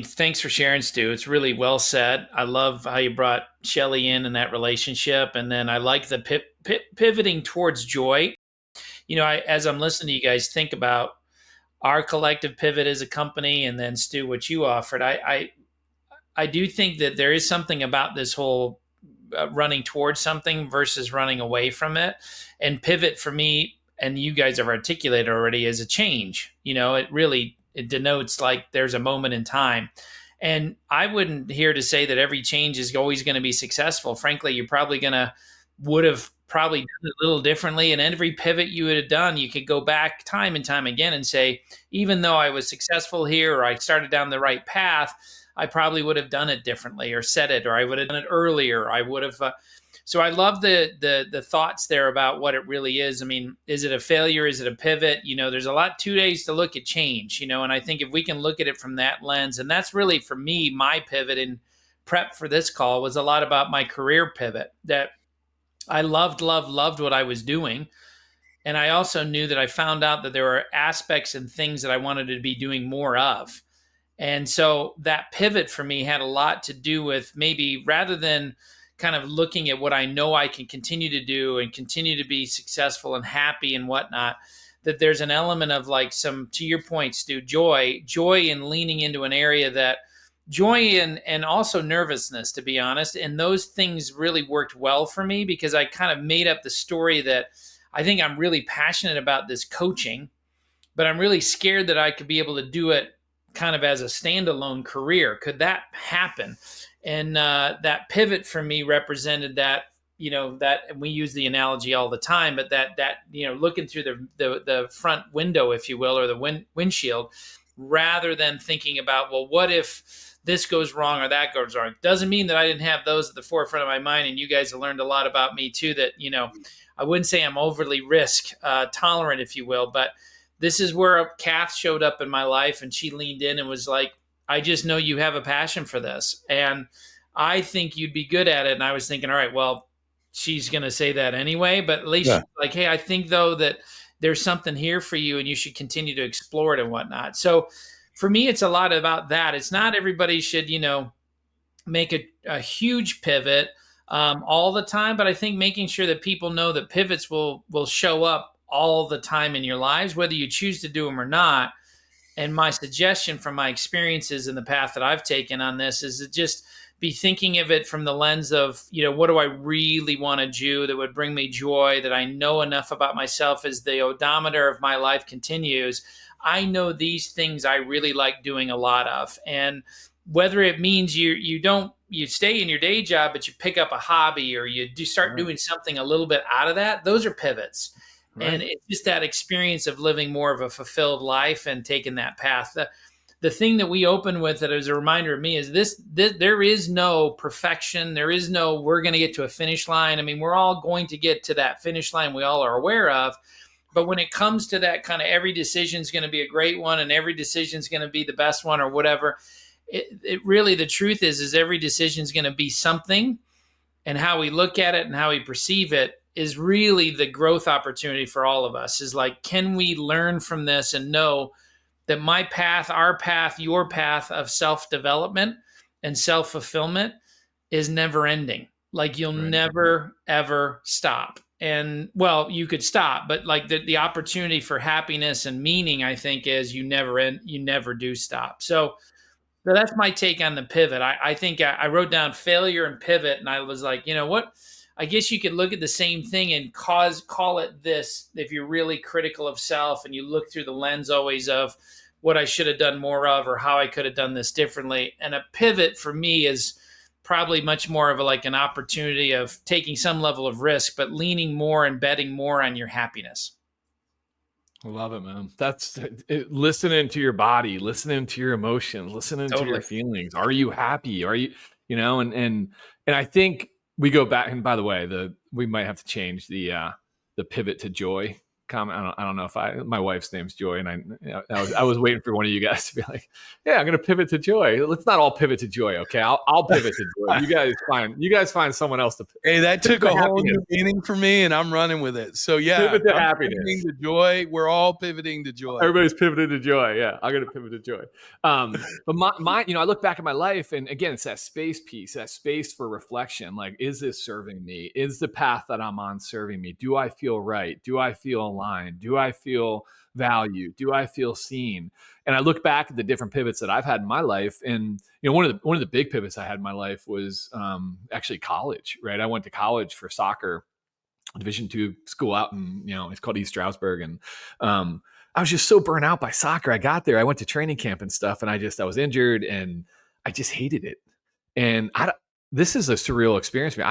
thanks for sharing, Stu. It's really well said. I love how you brought Shelly in that relationship. And then I like the pivoting towards joy. As I'm listening to you guys think about our collective pivot as a company, and then Stu, what you offered. I do think that there is something about this whole running towards something versus running away from it. And pivot for me, and you guys have articulated already, is a change. It denotes like there's a moment in time. And I wouldn't here to say that every change is always going to be successful. Frankly, you're probably would have probably done it a little differently. And every pivot you would have done, you could go back time and time again and say, even though I was successful here, or I started down the right path, I probably would have done it differently, or said it, or I would have done it earlier. I would have. So I love the thoughts there about what it really is. I mean, is it a failure? Is it a pivot? There's a lot 2 days to look at change. And I think if we can look at it from that lens, and that's really for me, my pivot in prep for this call was a lot about my career pivot, that I loved what I was doing. And I also knew that I found out that there were aspects and things that I wanted to be doing more of. And so that pivot for me had a lot to do with, maybe rather than kind of looking at what I know I can continue to do and continue to be successful and happy and whatnot, that there's an element of like some, to your point, Stu, joy in leaning into an area that joy and also nervousness, to be honest. And those things really worked well for me, because I kind of made up the story that I think I'm really passionate about this coaching, but I'm really scared that I could be able to do it kind of as a standalone career. Could that happen? And that pivot for me represented that, that, and we use the analogy all the time, but that looking through the front window, if you will, or the windshield, rather than thinking about, well, what if this goes wrong or that goes wrong? Doesn't mean that I didn't have those at the forefront of my mind. And you guys have learned a lot about me too, that, I wouldn't say I'm overly risk tolerant, if you will, but this is where Kath showed up in my life, and she leaned in and was like, I just know you have a passion for this, and I think you'd be good at it. And I was thinking, all right, well, she's going to say that anyway, but at least she's like, hey, I think though that there's something here for you and you should continue to explore it and whatnot. So for me, it's a lot about that. It's not everybody should, make a huge pivot all the time, but I think making sure that people know that pivots will show up all the time in your lives, whether you choose to do them or not. And my suggestion from my experiences and the path that I've taken on this is to just be thinking of it from the lens of, what do I really want to do that would bring me joy, that I know enough about myself as the odometer of my life continues. I know these things I really like doing a lot of. And whether it means you stay in your day job, but you pick up a hobby, or you do start doing something a little bit out of that, those are pivots. Right. And it's just that experience of living more of a fulfilled life and taking that path. The thing that we open with, that as a reminder of me, is this there is no perfection. There is no, we're going to get to a finish line. I mean, we're all going to get to that finish line we all are aware of. But when it comes to that kind of, every decision is going to be a great one and every decision is going to be the best one or whatever, it really, the truth is every decision is going to be something, and how we look at it and how we perceive it is really the growth opportunity for all of us. Is like, can we learn from this and know that my path, our path, your path of self-development and self-fulfillment is never ending. Like, you'll never, ever stop. And well, you could stop, but like the opportunity for happiness and meaning, I think, is you never do stop. So that's my take on the pivot. I think I wrote down failure and pivot, and I was like, what? I guess you could look at the same thing and call it this if you're really critical of self and you look through the lens always of what I should have done more of, or how I could have done this differently. And a pivot for me is probably much more of an opportunity of taking some level of risk, but leaning more and betting more on your happiness. I love it, man. That's it, listening to your body, listening to your emotions, listening to your feelings. Are you happy? Are you, and I think we go back, and by the way, we might have to change the pivot to joy comment. I don't know if my wife's name's Joy, and I was waiting for one of you guys to be like, yeah, I'm going to pivot to joy. Let's not all pivot to joy. Okay. I'll pivot to joy. You guys find someone else to. Hey, that took a whole new meaning for me, and I'm running with it. So yeah, pivot to happiness. Pivoting to joy. We're all pivoting to joy. Everybody's pivoting to joy. Yeah. I'm going to pivot to joy. But my, I look back at my life, and again, it's that space piece, that space for reflection. Like, is this serving me? Is the path that I'm on serving me? Do I feel right? Do I feel aligned? Do I feel valued? Do I feel seen? And I look back at the different pivots that I've had in my life, and one of the big pivots I had in my life was actually college. Right, I went to college for soccer, Division II school out in, it's called East Stroudsburg, and I was just so burnt out by soccer. I got there, I went to training camp and stuff, and I was injured, and I just hated it. And this is a surreal experience for me.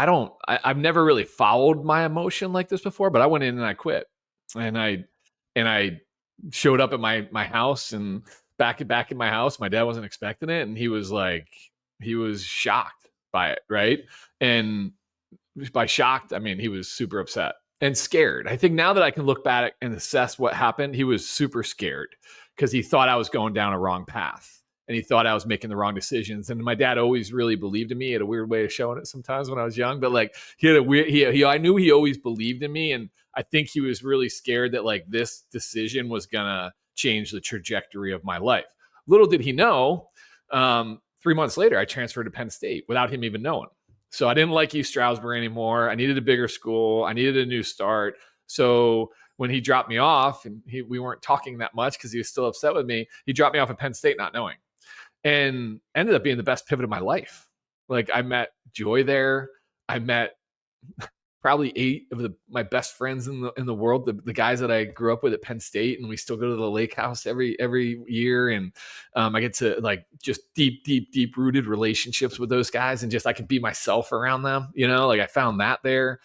I've never really followed my emotion like this before, but I went in and I quit, and I showed up at my house, and back in my house, my dad wasn't expecting it, and he was shocked by it, right? And by shocked, I mean, he was super upset and scared. I think now that I can look back and assess what happened, he was super scared because he thought I was going down a wrong path, and he thought I was making the wrong decisions. And my dad always really believed in me. He had a weird way of showing it sometimes when I was young, but like he had a weird, I knew he always believed in me. And I think he was really scared that like this decision was going to change the trajectory of my life. Little did he know, 3 months later, I transferred to Penn State without him even knowing. So I didn't like East Stroudsburg anymore. I needed a bigger school. I needed a new start. So when he dropped me off, and we weren't talking that much because he was still upset with me, he dropped me off at Penn State not knowing, and ended up being the best pivot of my life. Like, I met Joy there. I met probably 8 of my best friends in the world, the guys that I grew up with at Penn State, and we still go to the lake house every year. And I get to like just deep rooted relationships with those guys, and just I can be myself around them. Like I found that there.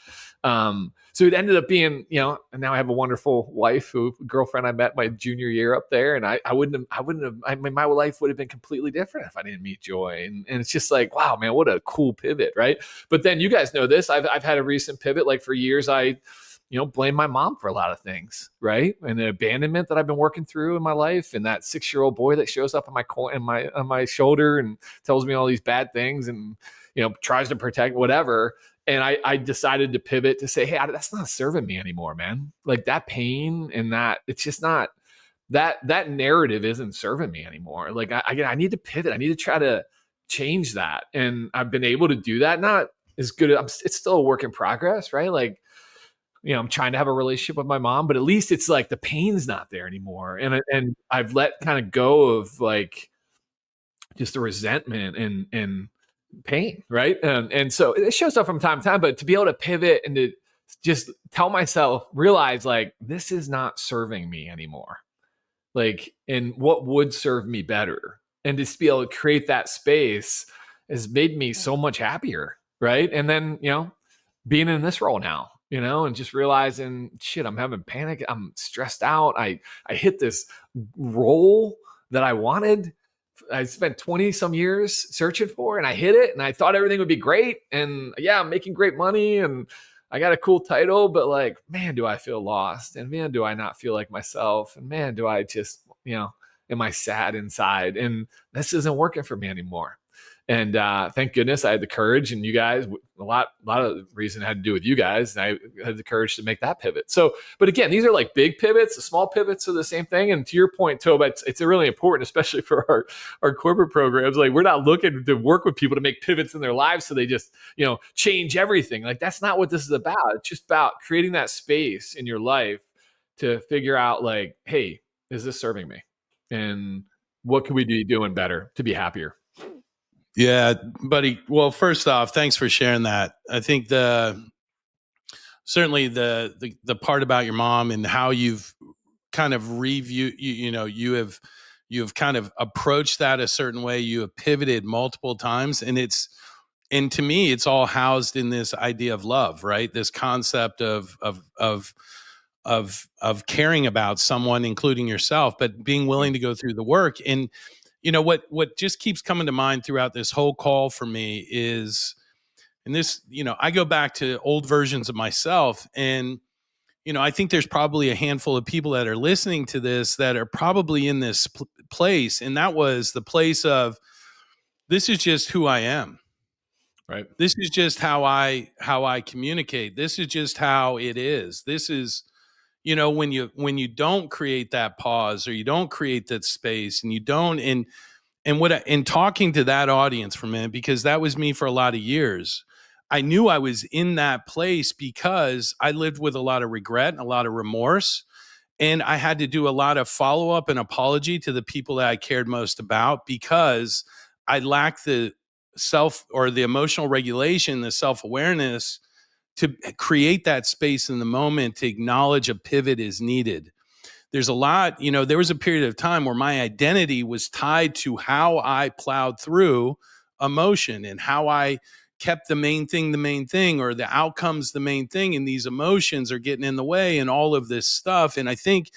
So it ended up being, and now I have a wonderful wife, girlfriend I met my junior year up there, and I wouldn't have. I mean, my life would have been completely different if I didn't meet Joy. And it's just like, wow, man, what a cool pivot, right? But then you guys know this. I've had a recent pivot. Like for years, I blame my mom for a lot of things, right? And the abandonment that I've been working through in my life, and that 6-year-old boy that shows up on my shoulder and tells me all these bad things, and tries to protect whatever. And I decided to pivot to say, hey, that's not serving me anymore, man. Like that pain and that, it's just not, that narrative isn't serving me anymore. Like I need to pivot. I need to try to change that. And I've been able to do that. Not as good. It's still a work in progress, right? Like, I'm trying to have a relationship with my mom, but at least it's like the pain's not there anymore. And I've let kind of go of like just the resentment and pain, right? And so it shows up from time to time, but to be able to pivot and to just tell myself, realize like, this is not serving me anymore. Like, and what would serve me better? And just be able to create that space has made me so much happier, right? And then, being in this role now, and just realizing, shit, I'm having panic. I'm stressed out. I hit this role that I wanted. I spent 20 some years searching for, and I hit it, and I thought everything would be great. And yeah, I'm making great money, and I got a cool title, but like, man, do I feel lost, and man, do I not feel like myself, and man, do I just, am I sad inside? And this isn't working for me anymore. And thank goodness I had the courage, and you guys, a lot of the reason had to do with you guys, and I had the courage to make that pivot. So, but again, these are like big pivots. The small pivots are the same thing. And to your point, Toby, it's really important, especially for our corporate programs. Like, we're not looking to work with people to make pivots in their lives so they just, change everything. Like, that's not what this is about. It's just about creating that space in your life to figure out like, hey, is this serving me? And what can we be doing better to be happier? Yeah, buddy. Well, first off, thanks for sharing that. I think certainly the part about your mom and how you've kind of reviewed, you have kind of approached that a certain way. You have pivoted multiple times, and to me, it's all housed in this idea of love, right? This concept of caring about someone, including yourself, but being willing to go through the work. And what just keeps coming to mind throughout this whole call for me is, and this, I go back to old versions of myself, and I think there's probably a handful of people that are listening to this that are probably in this place, and that was the place of, this is just who I am. Right. This is just how I communicate. This is just how it is. This is, when you don't create that pause, or you don't create that space, and you don't, in talking to that audience for a minute, because that was me for a lot of years, I knew I was in that place because I lived with a lot of regret and a lot of remorse. And I had to do a lot of follow up and apology to the people that I cared most about, because I lacked the self or the emotional regulation, the self awareness to create that space in the moment to acknowledge a pivot is needed. There's a lot, there was a period of time where my identity was tied to how I plowed through emotion and how I kept the main thing, or the outcomes the main thing, and these emotions are getting in the way and all of this stuff. And I think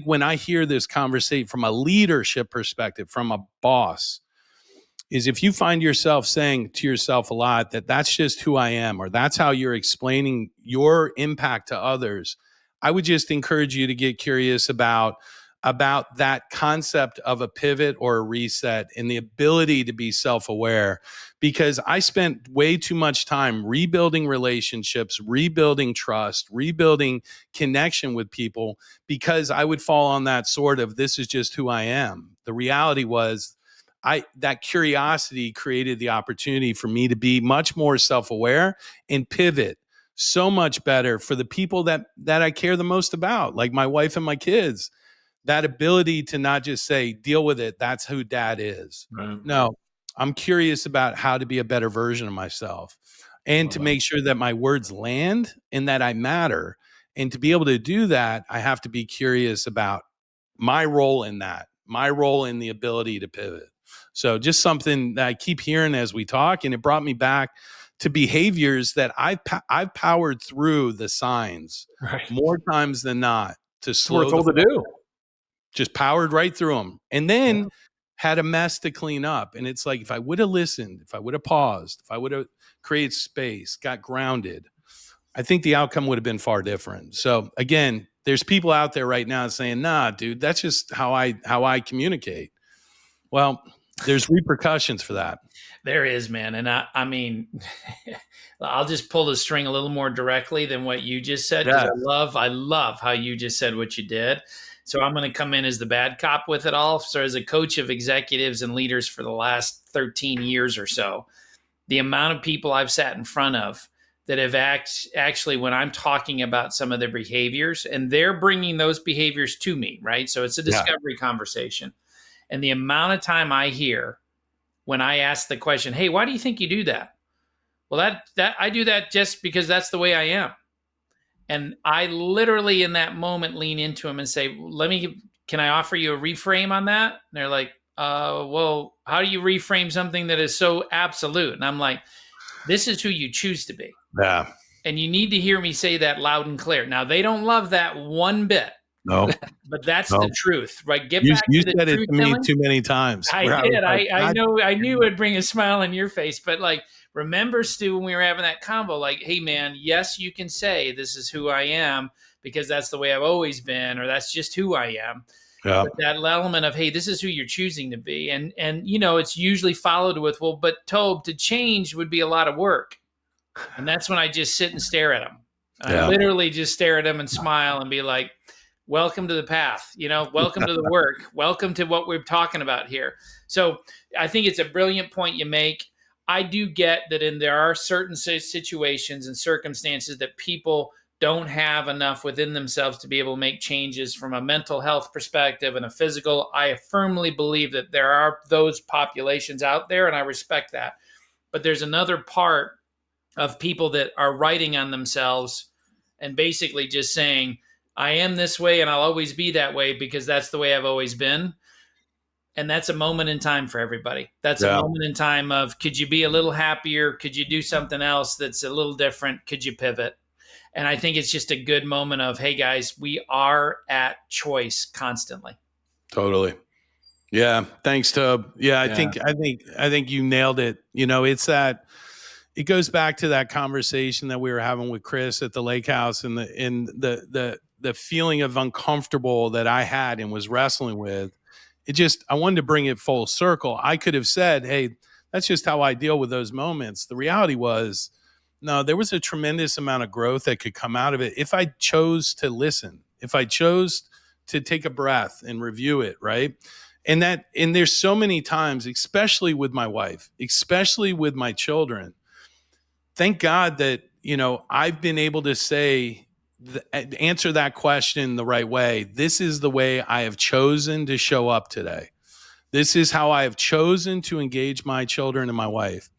when I hear this conversation from a leadership perspective, from a boss, is if you find yourself saying to yourself a lot that that's just who I am, or that's how you're explaining your impact to others, I would just encourage you to get curious about that concept of a pivot or a reset and the ability to be self-aware. Because I spent way too much time rebuilding relationships, rebuilding trust, rebuilding connection with people, because I would fall on that sort of, this is just who I am. The reality was, that curiosity created the opportunity for me to be much more self-aware and pivot so much better for the people that I care the most about, like my wife and my kids. That ability to not just say, deal with it, that's who dad is. Right. No, I'm curious about how to be a better version of myself, and to make sure that my words land and that I matter. And to be able to do that, I have to be curious about my role in that, my role in the ability to pivot. So just something that I keep hearing as we talk, and it brought me back to behaviors that I've powered through the signs Right. more times than not to That's what we're slow told the to do. just powered right through them, and then had a mess to clean up. And it's like, if I would have listened, if I would have paused, if I would have created space, got grounded, I think the outcome would have been far different. So again, there's people out there right now saying, nah, dude, that's just how I communicate. Well, there's repercussions for that. There is, man. And I mean, I'll just pull the string a little more directly than what you just said, because Yeah. I love how you just said what you did. So I'm going to come in as the bad cop with it all. So as a coach of executives and leaders for the last 13 years or so, the amount of people I've sat in front of that have actually, when I'm talking about some of their behaviors, and they're bringing those behaviors to me, right? So it's a discovery conversation. And the amount of time I hear when I ask the question, hey, why do you think you do that? Well, that I do that just because that's the way I am. And I literally in that moment lean into them and say, can I offer you a reframe on that? And they're like, well, how do you reframe something that is so absolute? And I'm like, this is who you choose to be. Yeah. And you need to hear me say that loud and clear. Now, they don't love that one bit. No. But that's No. the truth, right? Get You back to the said it truth to me telling. too many times. I did. I know. I knew it'd bring a smile on your face. But like, remember, Stu, when we were having that convo, like, hey, man, yes, you can say this is who I am because that's the way I've always been, or that's just who I am. Yeah. But that element of, hey, this is who you're choosing to be, and it's usually followed with, well, but Tobe, to change would be a lot of work, and that's when I just sit and stare at them. I literally just stare at them and smile and be like, welcome to the path, welcome to the work, welcome to what we're talking about here. So I think it's a brilliant point you make. I do get that there are certain situations and circumstances that people don't have enough within themselves to be able to make changes from a mental health perspective and a physical. I firmly believe that there are those populations out there, and I respect that. But there's another part of people that are writing on themselves and basically just saying, I am this way and I'll always be that way because that's the way I've always been. And that's a moment in time for everybody. That's a moment in time of, could you be a little happier? Could you do something else that's a little different? Could you pivot? And I think it's just a good moment of, hey guys, we are at choice constantly. Totally. Yeah. Thanks, Tobe. Yeah. I think you nailed it. It's that, it goes back to that conversation that we were having with Chris at the lake house, and the feeling of uncomfortable that I had and was wrestling with. I wanted to bring it full circle. I could have said, hey, that's just how I deal with those moments. The reality was, no, there was a tremendous amount of growth that could come out of it if I chose to listen, if I chose to take a breath and review it, right? And there's so many times, especially with my wife, especially with my children, thank God that, I've been able to say, answer that question the right way. This is the way I have chosen to show up today. This is how I have chosen to engage my children and my wife.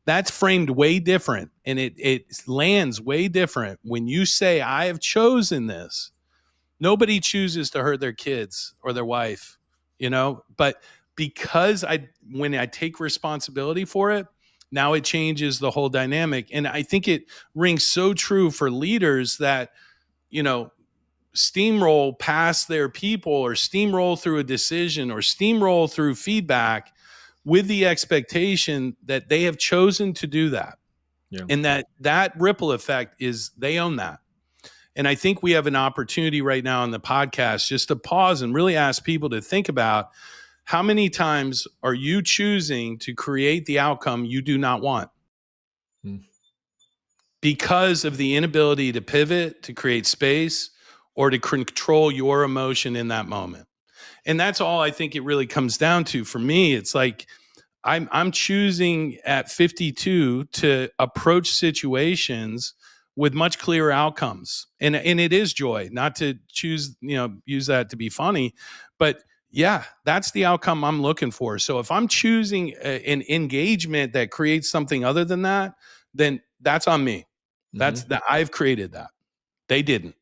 That's framed way different, and it lands way different when you say, I have chosen this. Nobody chooses to hurt their kids or their wife, but because when I take responsibility for it, now it changes the whole dynamic. And I think it rings so true for leaders that, steamroll past their people or steamroll through a decision or steamroll through feedback with the expectation that they have chosen to do that. Yeah. And that ripple effect is they own that. And I think we have an opportunity right now on the podcast just to pause and really ask people to think about, how many times are you choosing to create the outcome you do not want? Because of the inability to pivot, to create space, or to control your emotion in that moment. And that's all I think it really comes down to. For me, it's like I'm choosing at 52 to approach situations with much clearer outcomes. And it is joy, not to use that to be funny, but yeah, that's the outcome I'm looking for. So if I'm choosing an engagement that creates something other than that, then that's on me. That's that I've created that. They didn't.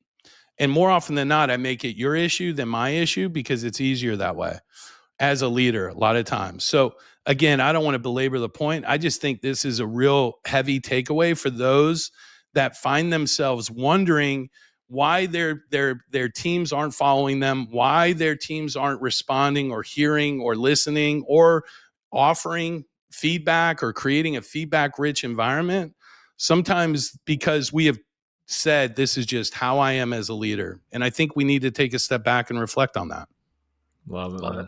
And more often than not, I make it your issue than my issue because it's easier that way as a leader a lot of times. So again, I don't want to belabor the point. I just think this is a real heavy takeaway for those that find themselves wondering why their teams aren't following them, why their teams aren't responding or hearing or listening or offering feedback or creating a feedback-rich environment. Sometimes because we have said this is just how I am as a leader. And I think we need to take a step back and reflect on that. Love it.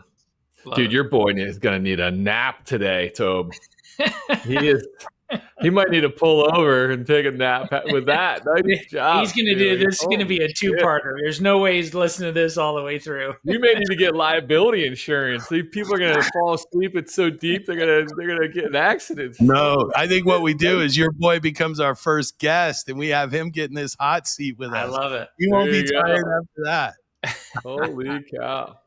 Dude, your boy is going to need a nap today, Toby. He might need to pull over and take a nap with that. Nice job. He's going to do this. Is going to be a two-parter. There's no way he's listening to this all the way through. You may need to get liability insurance. People are going to fall asleep. It's so deep they're going to get in accidents. No, I think what we do is your boy becomes our first guest, and we have him get in this hot seat with us. I love it. You won't be tired after that. Holy cow.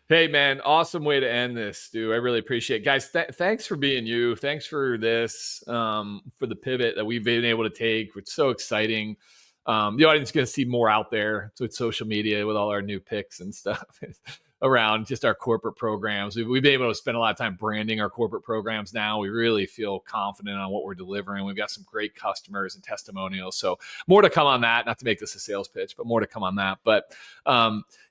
Hey, man, awesome way to end this, Stu. I really appreciate it. Guys, thanks for being you. Thanks for this, for the pivot that we've been able to take. It's so exciting. The audience is going to see more out there with social media, with all our new picks and stuff around just our corporate programs. We've been able to spend a lot of time branding our corporate programs now. We really feel confident on what we're delivering. We've got some great customers and testimonials. So more to come on that, not to make this a sales pitch, but more to come on that. But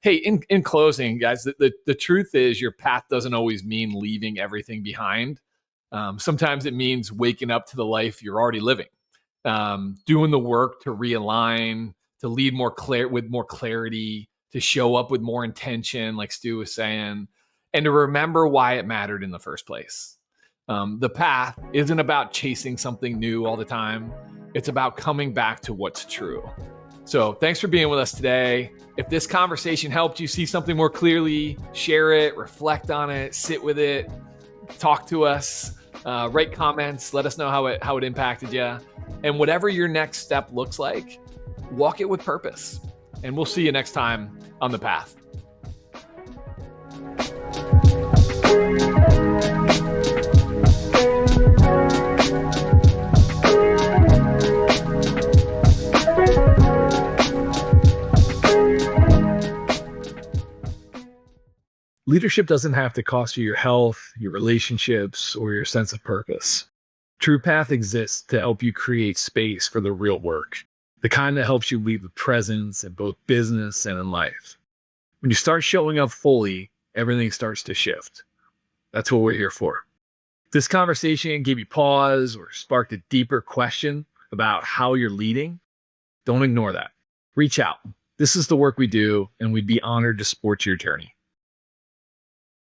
hey, in closing, guys, the truth is your path doesn't always mean leaving everything behind. Sometimes it means waking up to the life you're already living, doing the work to realign, to lead with more clarity, to show up with more intention, like Stu was saying, and to remember why it mattered in the first place. The path isn't about chasing something new all the time. It's about coming back to what's true. So thanks for being with us today. If this conversation helped you see something more clearly, share it, reflect on it, sit with it, talk to us, write comments, let us know how it impacted you. And whatever your next step looks like, walk it with purpose. And we'll see you next time on The Path. Leadership doesn't have to cost you your health, your relationships, or your sense of purpose. True Path exists to help you create space for the real work, the kind that helps you lead with presence in both business and in life. When you start showing up fully, everything starts to shift. That's what we're here for. If this conversation gave you pause or sparked a deeper question about how you're leading, don't ignore that. Reach out. This is the work we do, and we'd be honored to support your journey.